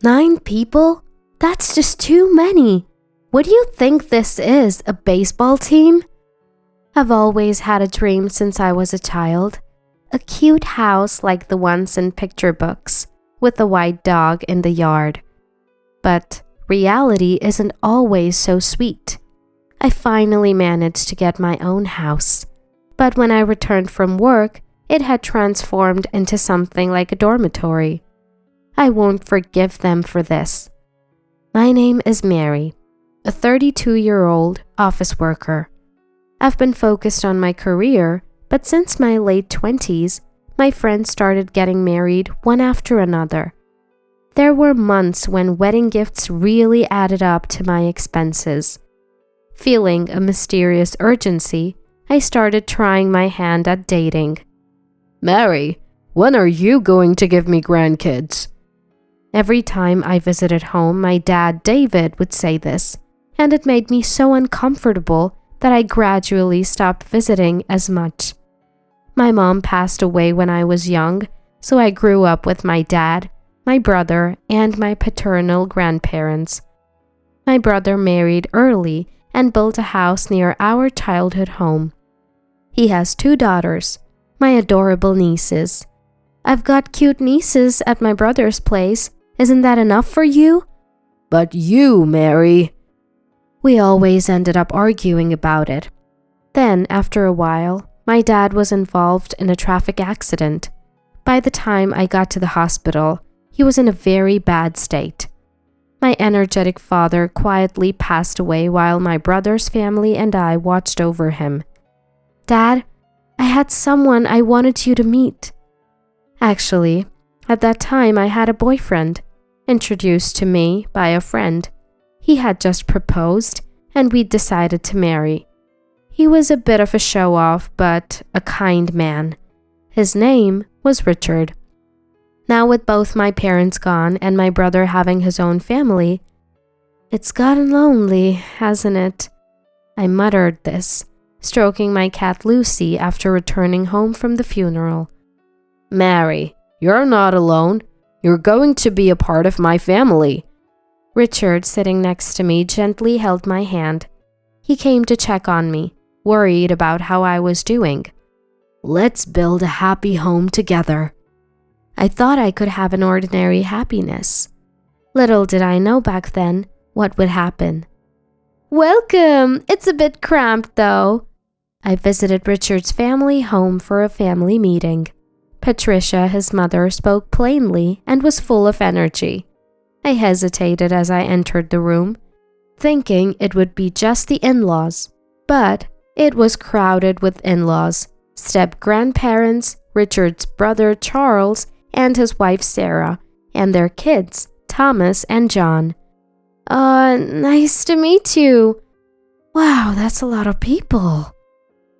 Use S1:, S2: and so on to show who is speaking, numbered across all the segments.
S1: 9 people? That's just too many. What do you think this is, a baseball team? I've always had a dream since I was a child. A cute house like the ones in picture books, with a white dog in the yard. But reality isn't always so sweet. I finally managed to get my own house. But when I returned from work, it had transformed into something like a dormitory. I won't forgive them for this. My name is Mary, a 32-year-old office worker. I've been focused on my career, but since my late 20s, my friends started getting married one after another. There were months when wedding gifts really added up to my expenses. Feeling a mysterious urgency, I started trying my hand at dating.
S2: Mary, when are you going to give me grandkids?
S1: Every time I visited home, my dad, David, would say this, and it made me so uncomfortable that I gradually stopped visiting as much. My mom passed away when I was young, so I grew up with my dad, my brother, and my paternal grandparents. My brother married early and built a house near our childhood home. He has 2 daughters, my adorable nieces. I've got cute nieces at my brother's place. Isn't that enough for you?
S2: But you, Mary.
S1: We always ended up arguing about it. Then, after a while, my dad was involved in a traffic accident. By the time I got to the hospital, he was in a very bad state. My energetic father quietly passed away while my brother's family and I watched over him. Dad, I had someone I wanted you to meet. Actually, at that time I had a boyfriend, introduced to me by a friend. He had just proposed, and we decided to marry. He was a bit of a show-off, but a kind man. His name was Richard. Now with both my parents gone and my brother having his own family, it's gotten lonely, hasn't it? I muttered this, stroking my cat Lucy after returning home from the funeral.
S2: Mary, you're not alone. You're going to be a part of my family.
S1: Richard, sitting next to me, gently held my hand. He came to check on me, worried about how I was doing.
S2: Let's build a happy home together.
S1: I thought I could have an ordinary happiness. Little did I know back then what would happen. Welcome! It's a bit cramped though. I visited Richard's family home for a family meeting. Patricia, his mother, spoke plainly and was full of energy. I hesitated as I entered the room, thinking it would be just the in-laws, but it was crowded with in-laws, step-grandparents, Richard's brother Charles, and his wife Sarah, and their kids, Thomas and John. Nice to meet you. Wow, that's a lot of people.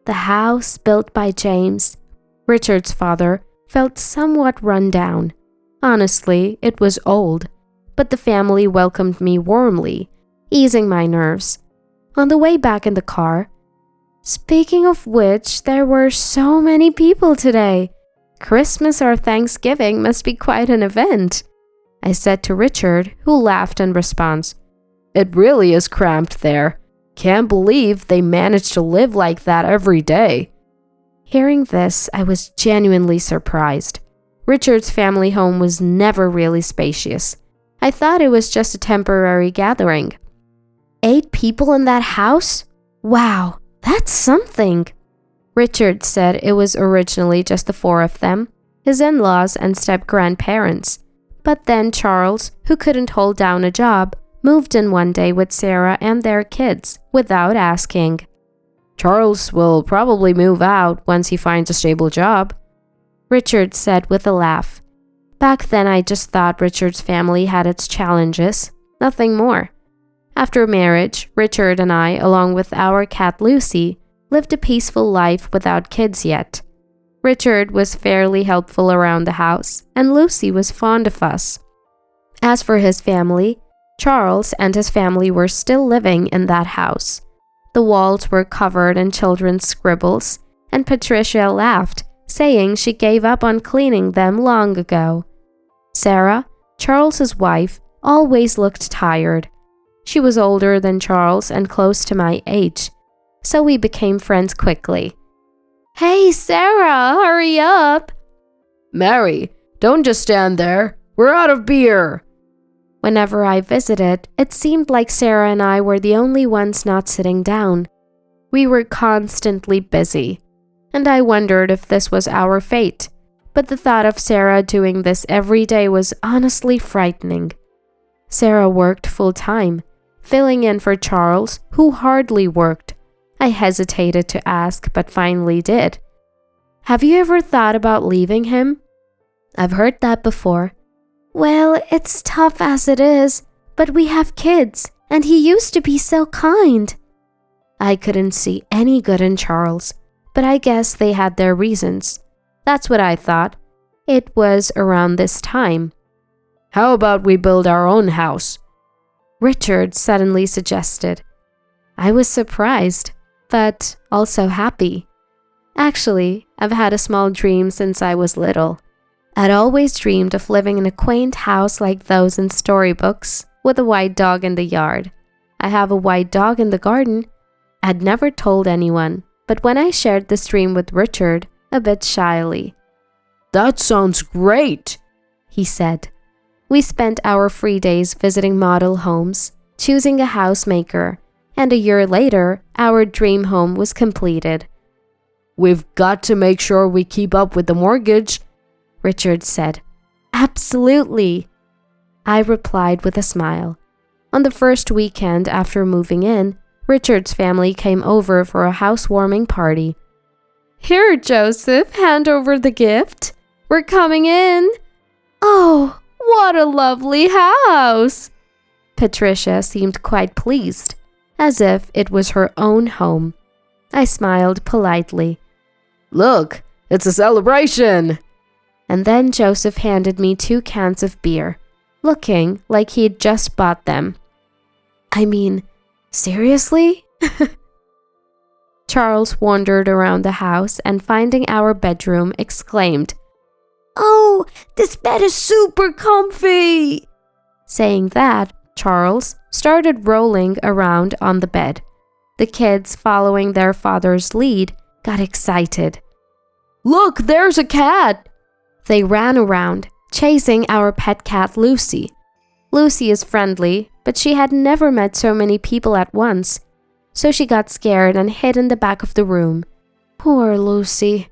S1: The house, built by James, Richard's father, felt somewhat run down. Honestly, it was old, but the family welcomed me warmly, easing my nerves. On the way back in the car, speaking of which, there were so many people today. Christmas or Thanksgiving must be quite an event, I said to Richard, who laughed in response.
S2: It really is cramped there. Can't believe they manage to live like that every day.
S1: Hearing this, I was genuinely surprised. Richard's family home was never really spacious. I thought it was just a temporary gathering. 8 people in that house? Wow, that's something. Richard said it was originally just the 4 of them, his in-laws and step-grandparents. But then Charles, who couldn't hold down a job, moved in one day with Sarah and their kids without asking.
S2: Charles will probably move out once he finds a stable job,
S1: Richard said with a laugh. Back then I just thought Richard's family had its challenges, nothing more. After marriage, Richard and I, along with our cat Lucy, lived a peaceful life without kids yet. Richard was fairly helpful around the house, and Lucy was fond of us. As for his family, Charles and his family were still living in that house. The walls were covered in children's scribbles, and Patricia laughed, saying she gave up on cleaning them long ago. Sarah, Charles's wife, always looked tired. She was older than Charles and close to my age, so we became friends quickly. "Hey, Sarah, hurry up!"
S2: "Mary, don't just stand there. We're out of beer."
S1: Whenever I visited, it seemed like Sarah and I were the only ones not sitting down. We were constantly busy, and I wondered if this was our fate. But the thought of Sarah doing this every day was honestly frightening. Sarah worked full-time, filling in for Charles, who hardly worked. I hesitated to ask, but finally did. "Have you ever thought about leaving him?" "I've heard that before." "Well, it's tough as it is, but we have kids, and he used to be so kind." I couldn't see any good in Charles, but I guess they had their reasons. That's what I thought. It was around this time.
S2: "How about we build our own house?"
S1: Richard suddenly suggested. I was surprised, but also happy. Actually, I've had a small dream since I was little. I'd always dreamed of living in a quaint house like those in storybooks, with a white dog in the yard. I have a white dog in the garden. I'd never told anyone, but when I shared this dream with Richard, a bit shyly.
S2: "That sounds great,"
S1: he said. We spent our free days visiting model homes, choosing a housemaker, and a year later, our dream home was completed.
S2: "We've got to make sure we keep up with the mortgage,"
S1: Richard said. "Absolutely," I replied with a smile. On the first weekend after moving in, Richard's family came over for a housewarming party. "Here, Joseph, hand over the gift. We're coming in." "Oh, what a lovely house!" Patricia seemed quite pleased, as if it was her own home. I smiled politely.
S2: "Look, it's a celebration!"
S1: And then Joseph handed me 2 cans of beer, looking like he'd just bought them. I mean, seriously? Charles wandered around the house and finding our bedroom, exclaimed, "Oh, this bed is super comfy!" Saying that, Charles started rolling around on the bed. The kids, following their father's lead, got excited.
S2: "Look, there's a cat!"
S1: They ran around, chasing our pet cat Lucy. Lucy is friendly, but she had never met so many people at once, so she got scared and hid in the back of the room. Poor Lucy.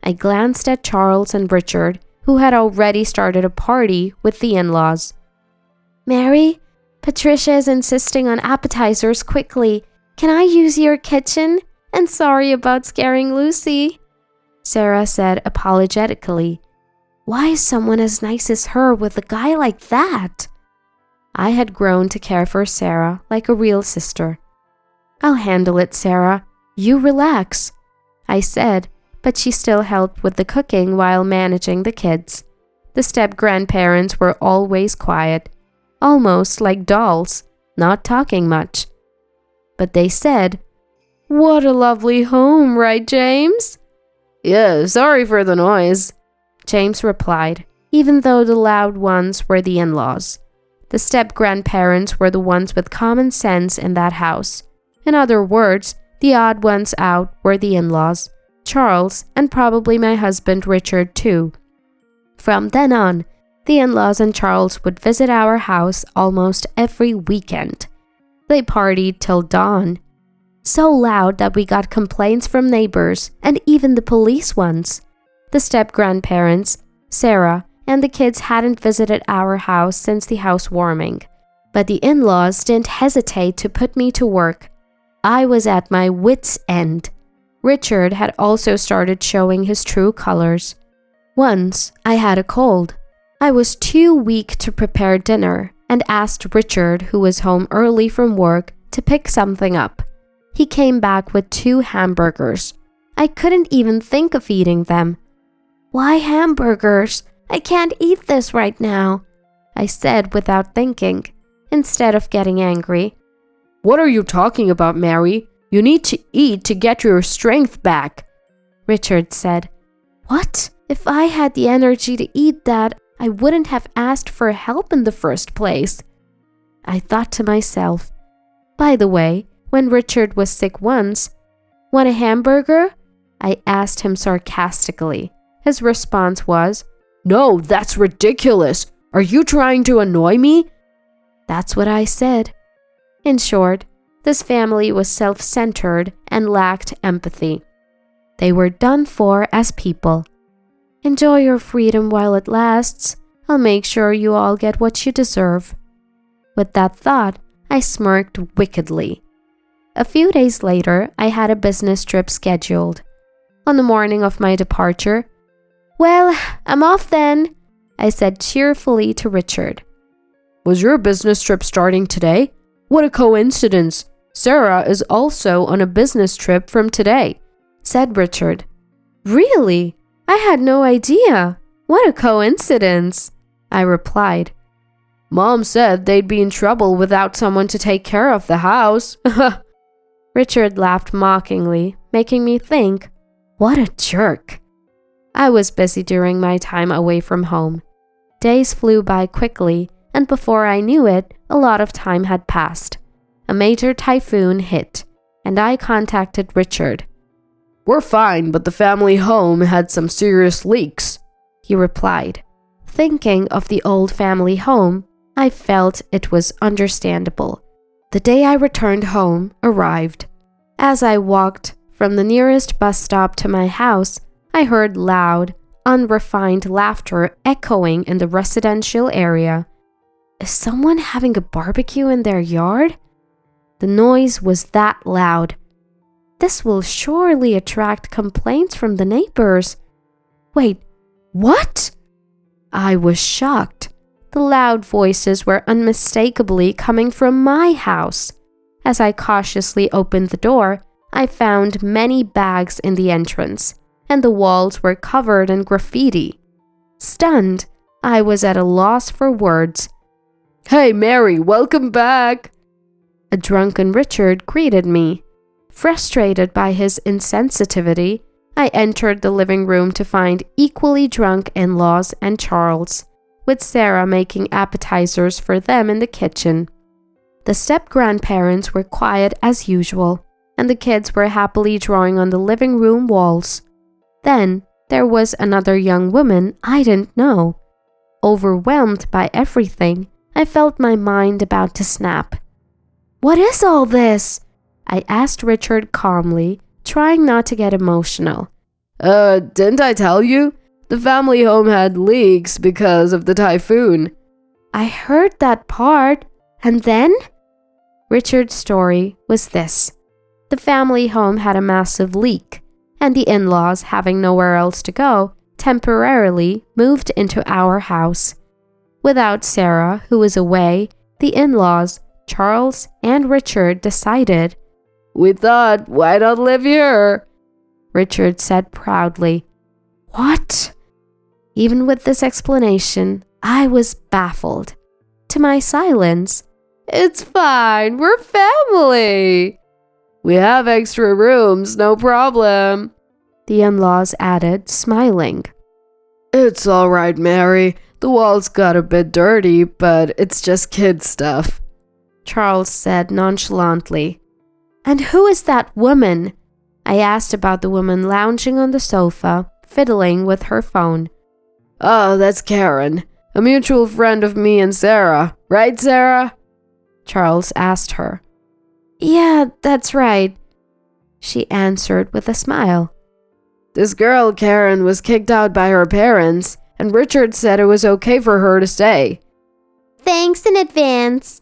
S1: I glanced at Charles and Richard, who had already started a party with the in-laws. "Mary, Patricia is insisting on appetizers quickly. Can I use your kitchen? And sorry about scaring Lucy," Sarah said apologetically. Why is someone as nice as her with a guy like that? I had grown to care for Sarah like a real sister. "I'll handle it, Sarah. You relax," I said, but she still helped with the cooking while managing the kids. The step-grandparents were always quiet, almost like dolls, not talking much. But they said, "What a lovely home, right, James?"
S2: "Yeah, sorry for the noise,"
S1: James replied, even though the loud ones were the in-laws. The step-grandparents were the ones with common sense in that house. In other words, the odd ones out were the in-laws, Charles, and probably my husband Richard too. From then on, the in-laws and Charles would visit our house almost every weekend. They partied till dawn. So loud that we got complaints from neighbors and even the police once. The step-grandparents, Sarah, and the kids hadn't visited our house since the housewarming. But the in-laws didn't hesitate to put me to work. I was at my wits' end. Richard had also started showing his true colors. Once, I had a cold. I was too weak to prepare dinner and asked Richard, who was home early from work, to pick something up. He came back with 2 hamburgers. I couldn't even think of eating them. "Why hamburgers? I can't eat this right now," I said without thinking, instead of getting angry.
S2: "What are you talking about, Mary? You need to eat to get your strength back,"
S1: Richard said. "What? If I had the energy to eat that, I wouldn't have asked for help in the first place. I thought to myself, by the way, when Richard was sick once, "Want a hamburger?" I asked him sarcastically. His response was,
S2: "No, that's ridiculous. Are you trying to annoy me?"
S1: That's what I said. In short, this family was self-centered and lacked empathy. They were done for as people. Enjoy your freedom while it lasts. I'll make sure you all get what you deserve. With that thought, I smirked wickedly. A few days later, I had a business trip scheduled. On the morning of my departure, "Well, I'm off then," I said cheerfully to Richard.
S2: "Was your business trip starting today? What a coincidence. Sarah is also on a business trip from today,"
S1: said Richard. "Really? I had no idea. What a coincidence," I replied.
S2: "Mom said they'd be in trouble without someone to take care of the house."
S1: Richard laughed mockingly, making me think, what a jerk. I was busy during my time away from home. Days flew by quickly, and before I knew it, a lot of time had passed. A major typhoon hit, and I contacted Richard.
S2: "We're fine, but the family home had some serious leaks,"
S1: he replied. Thinking of the old family home, I felt it was understandable. The day I returned home arrived. As I walked from the nearest bus stop to my house, I heard loud, unrefined laughter echoing in the residential area. Is someone having a barbecue in their yard? The noise was that loud. This will surely attract complaints from the neighbors. Wait, what? I was shocked. The loud voices were unmistakably coming from my house. As I cautiously opened the door, I found many bags in the entrance, and the walls were covered in graffiti. Stunned, I was at a loss for words.
S2: "Hey, Mary, welcome back!"
S1: A drunken Richard greeted me. Frustrated by his insensitivity, I entered the living room to find equally drunk in-laws and Charles, with Sarah making appetizers for them in the kitchen. The step-grandparents were quiet as usual, and the kids were happily drawing on the living room walls. Then there was another young woman I didn't know. Overwhelmed by everything, I felt my mind about to snap. "What is all this?" I asked Richard calmly, trying not to get emotional.
S2: Didn't I tell you? The family home had leaks because of the typhoon."
S1: I heard that part. And then? Richard's story was this. The family home had a massive leak, and the in-laws, having nowhere else to go, temporarily moved into our house. Without Sarah, who was away, the in-laws, Charles and Richard, decided,
S2: "We thought, why not live here?"
S1: Richard said proudly. What? Even with this explanation, I was baffled. To my silence,
S2: "It's fine, we're family. We have extra rooms, no problem,"
S1: the in-laws added, smiling.
S2: "It's all right, Mary. The walls got a bit dirty, but it's just kid stuff,"
S1: Charles said nonchalantly. And who is that woman? I asked about the woman lounging on the sofa, fiddling with her phone.
S2: "Oh, that's Karen, a mutual friend of me and Sarah. Right, Sarah?"
S1: Charles asked her. "Yeah, that's right," she answered with a smile.
S2: "This girl, Karen, was kicked out by her parents, and Richard said it was okay for her to stay."
S1: "Thanks in advance,"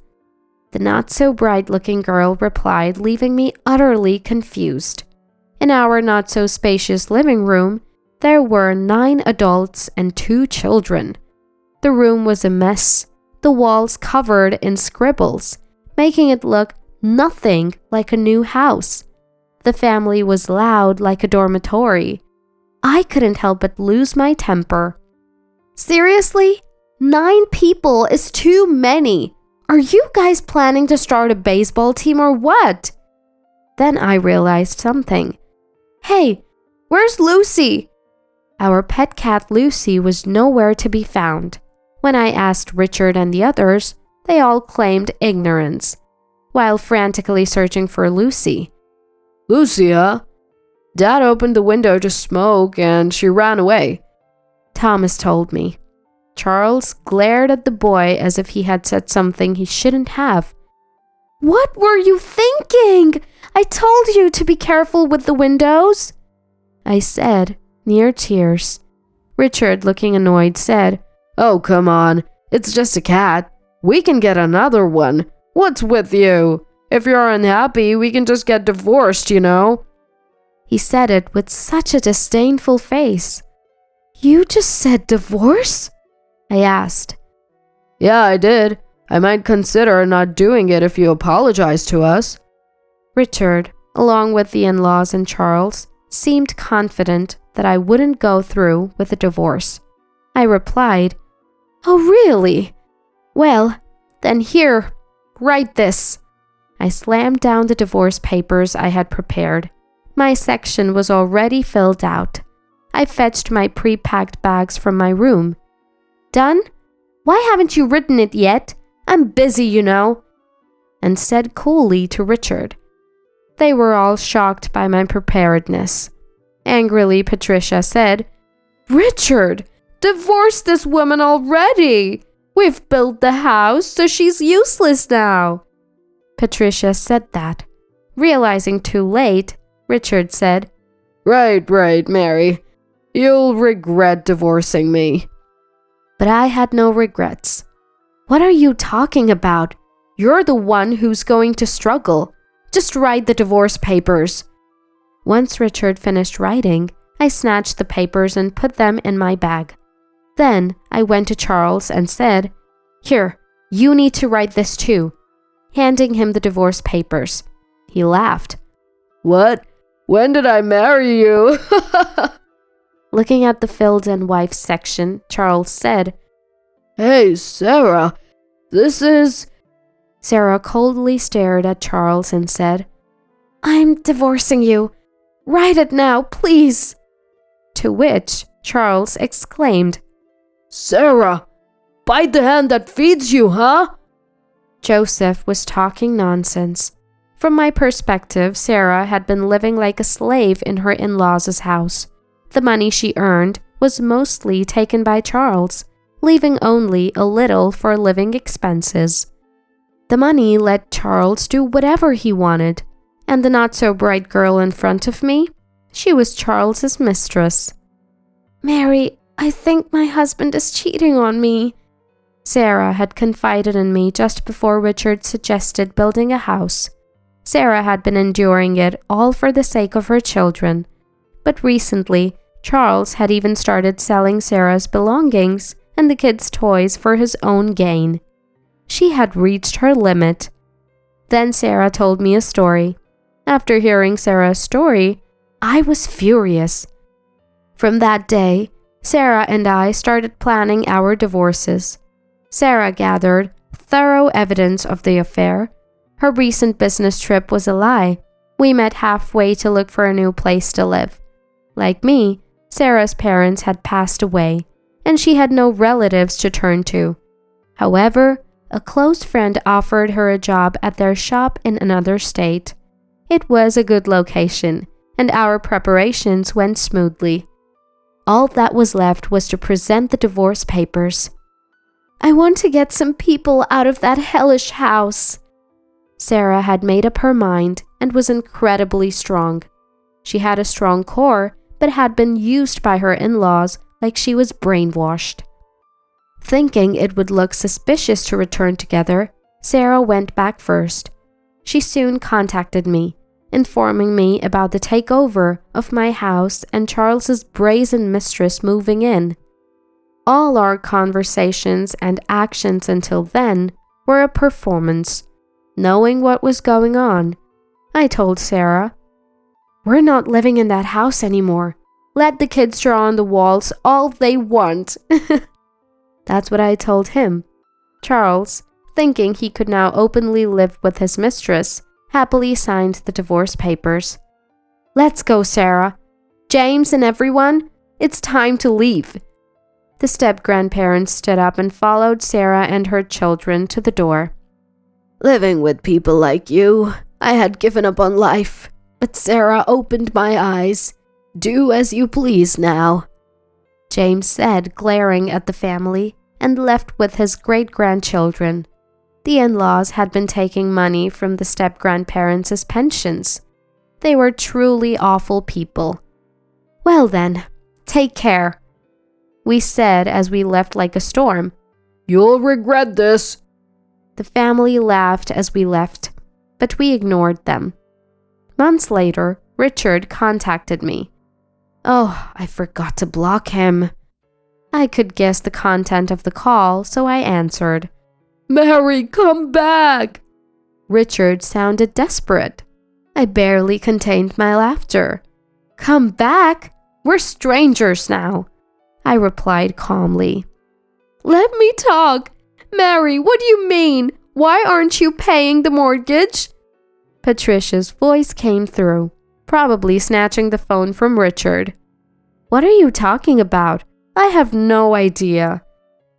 S1: the not-so-bright-looking girl replied, leaving me utterly confused. In our not-so-spacious living room, there were 9 adults and 2 children. The room was a mess, the walls covered in scribbles, making it look nothing like a new house. The family was loud like a dormitory. I couldn't help but lose my temper. Seriously? 9 people is too many. Are you guys planning to start a baseball team or what? Then I realized something. Hey, where's Lucy? Our pet cat Lucy was nowhere to be found. When I asked Richard and the others, they all claimed ignorance, while frantically searching for Lucy.
S2: Lucy, huh? Dad opened the window to smoke and she ran away,
S1: Thomas told me. Charles glared at the boy as if he had said something he shouldn't have. What were you thinking? I told you to be careful with the windows, I said, near tears. Richard, looking annoyed, said,
S2: Oh, come on. It's just a cat. We can get another one. What's with you? If you're unhappy, we can just get divorced, you know?
S1: He said it with such a disdainful face. You just said divorce? I asked.
S2: Yeah, I did. I might consider not doing it if you apologize to us.
S1: Richard, along with the in-laws and Charles, seemed confident that I wouldn't go through with a divorce. I replied, Oh, really? Well, then here, write this. I slammed down the divorce papers I had prepared. My section was already filled out. I fetched my pre-packed bags from my room. Done? Why haven't you written it yet? I'm busy, you know, and said coolly to Richard. They were all shocked by my preparedness. Angrily, Patricia said, Richard, divorce this woman already. We've built the house, so she's useless now. Patricia said that. Realizing too late, Richard said,
S2: Right, Mary. You'll regret divorcing me.
S1: But I had no regrets. What are you talking about? You're the one who's going to struggle. Just write the divorce papers. Once Richard finished writing, I snatched the papers and put them in my bag. Then I went to Charles and said, Here, you need to write this too, handing him the divorce papers. He laughed.
S2: What? When did I marry you?
S1: Looking at the filled-in wife section, Charles said,
S2: Hey, Sarah, this is...
S1: Sarah coldly stared at Charles and said, I'm divorcing you. Write it now, please. To which Charles exclaimed,
S2: Sarah, bite the hand that feeds you, huh?
S1: Joseph was talking nonsense. From my perspective, Sarah had been living like a slave in her in-laws' house. The money she earned was mostly taken by Charles, leaving only a little for living expenses. The money let Charles do whatever he wanted, and the not-so-bright girl in front of me, she was Charles's mistress. Mary, I think my husband is cheating on me. Sarah had confided in me just before Richard suggested building a house. Sarah had been enduring it all for the sake of her children. But recently, Charles had even started selling Sarah's belongings and the kids' toys for his own gain. She had reached her limit. Then Sarah told me a story. After hearing Sarah's story, I was furious. From that day, Sarah and I started planning our divorces. Sarah gathered thorough evidence of the affair. Her recent business trip was a lie. We met halfway to look for a new place to live. Like me, Sarah's parents had passed away, and she had no relatives to turn to. However, a close friend offered her a job at their shop in another state. It was a good location, and our preparations went smoothly. All that was left was to present the divorce papers. I want to get some people out of that hellish house. Sarah had made up her mind and was incredibly strong. She had a strong core, but had been used by her in-laws like she was brainwashed. Thinking it would look suspicious to return together, Sarah went back first. She soon contacted me, informing me about the takeover of my house and Charles's brazen mistress moving in. All our conversations and actions until then were a performance. Knowing what was going on, I told Sarah, We're not living in that house anymore. Let the kids draw on the walls all they want. That's what I told him. Charles, thinking he could now openly live with his mistress, happily signed the divorce papers. Let's go, Sarah. James and everyone, it's time to leave. The step-grandparents stood up and followed Sarah and her children to the door.
S2: Living with people like you, I had given up on life, but Sarah opened my eyes. Do as you please now,
S1: James said, glaring at the family, and left with his great-grandchildren. The in-laws had been taking money from the step-grandparents as pensions. They were truly awful people. Well then, take care, we said as we left like a storm.
S2: You'll regret this.
S1: The family laughed as we left, but we ignored them. Months later, Richard contacted me. Oh, I forgot to block him. I could guess the content of the call, so I answered.
S2: Mary, come back!
S1: Richard sounded desperate. I barely contained my laughter. Come back? We're strangers now, I replied calmly.
S2: Let me talk. Mary, what do you mean? Why aren't you paying the mortgage?
S1: Patricia's voice came through, probably snatching the phone from Richard. What are you talking about? I have no idea.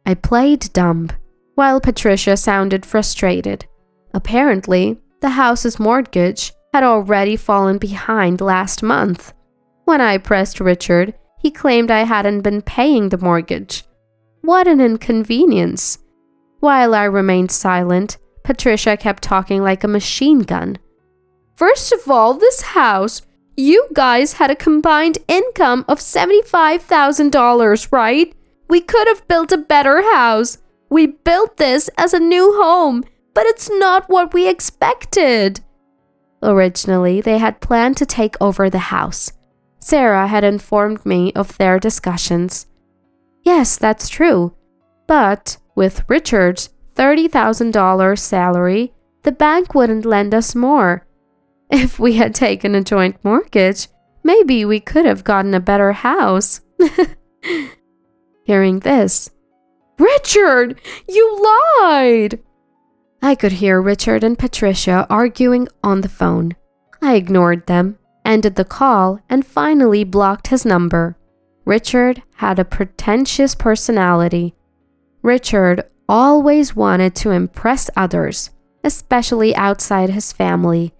S1: I played dumb, while Patricia sounded frustrated. Apparently, the house's mortgage had already fallen behind last month. When I pressed Richard, he claimed I hadn't been paying the mortgage. What an inconvenience. While I remained silent, Patricia kept talking like a machine gun.
S2: First of all, this house, you guys had a combined income of $75,000, right? We could have built a better house. We built this as a new home, but it's not what we expected.
S1: Originally, they had planned to take over the house. Sarah had informed me of their discussions. Yes, that's true. But with Richard's $30,000 salary, the bank wouldn't lend us more. If we had taken a joint mortgage, maybe we could have gotten a better house. Hearing this,
S2: Richard, you lied!
S1: I could hear Richard and Patricia arguing on the phone. I ignored them, ended the call, and finally blocked his number. Richard had a pretentious personality. Richard always wanted to impress others, especially outside his family.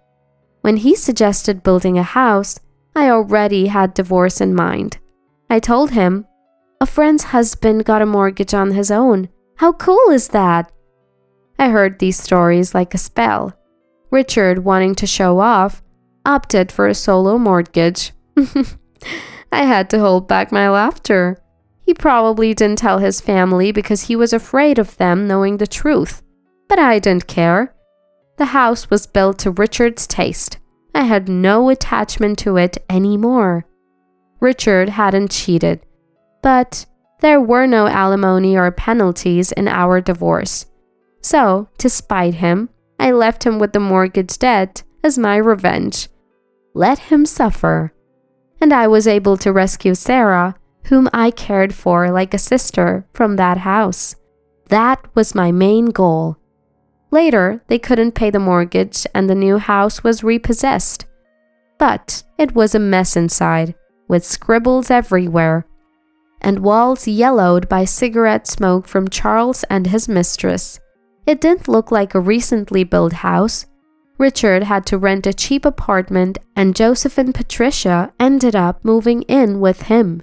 S1: When he suggested building a house, I already had divorce in mind. I told him, a friend's husband got a mortgage on his own. How cool is that? I heard these stories like a spell. Richard, wanting to show off, opted for a solo mortgage. I had to hold back my laughter. He probably didn't tell his family because he was afraid of them knowing the truth. But I didn't care. The house was built to Richard's taste. I had no attachment to it anymore. Richard hadn't cheated, but there were no alimony or penalties in our divorce. So, to spite him, I left him with the mortgage debt as my revenge. Let him suffer. And I was able to rescue Sarah, whom I cared for like a sister, from that house. That was my main goal. Later, they couldn't pay the mortgage and the new house was repossessed. But it was a mess inside, with scribbles everywhere, and walls yellowed by cigarette smoke from Charles and his mistress. It didn't look like a recently built house. Richard had to rent a cheap apartment and Joseph and Patricia ended up moving in with him.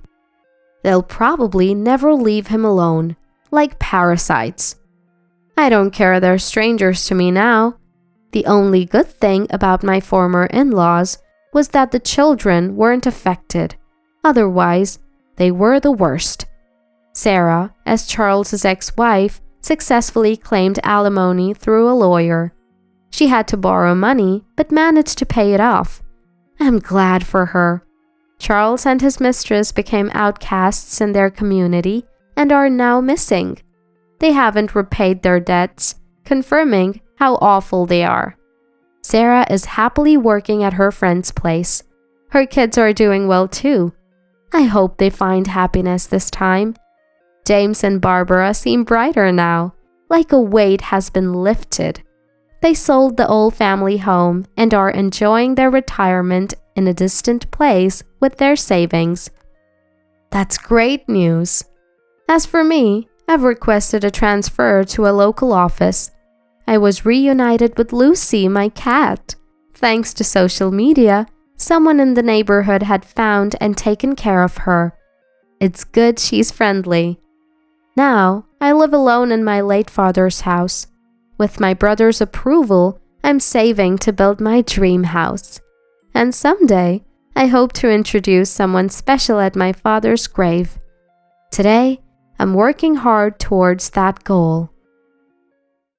S1: They'll probably never leave him alone, like parasites. I don't care they're strangers to me now. The only good thing about my former in-laws was that the children weren't affected. Otherwise, they were the worst. Sarah, as Charles's ex-wife, successfully claimed alimony through a lawyer. She had to borrow money, but managed to pay it off. I'm glad for her. Charles and his mistress became outcasts in their community and are now missing. They haven't repaid their debts, confirming how awful they are. Sarah is happily working at her friend's place. Her kids are doing well too. I hope they find happiness this time. James and Barbara seem brighter now, like a weight has been lifted. They sold the old family home and are enjoying their retirement in a distant place with their savings. That's great news. As for me, I've requested a transfer to a local office. I was reunited with Lucy, my cat. Thanks to social media, someone in the neighborhood had found and taken care of her. It's good she's friendly. Now, I live alone in my late father's house. With my brother's approval, I'm saving to build my dream house. And someday, I hope to introduce someone special at my father's grave. Today, I'm working hard towards that goal.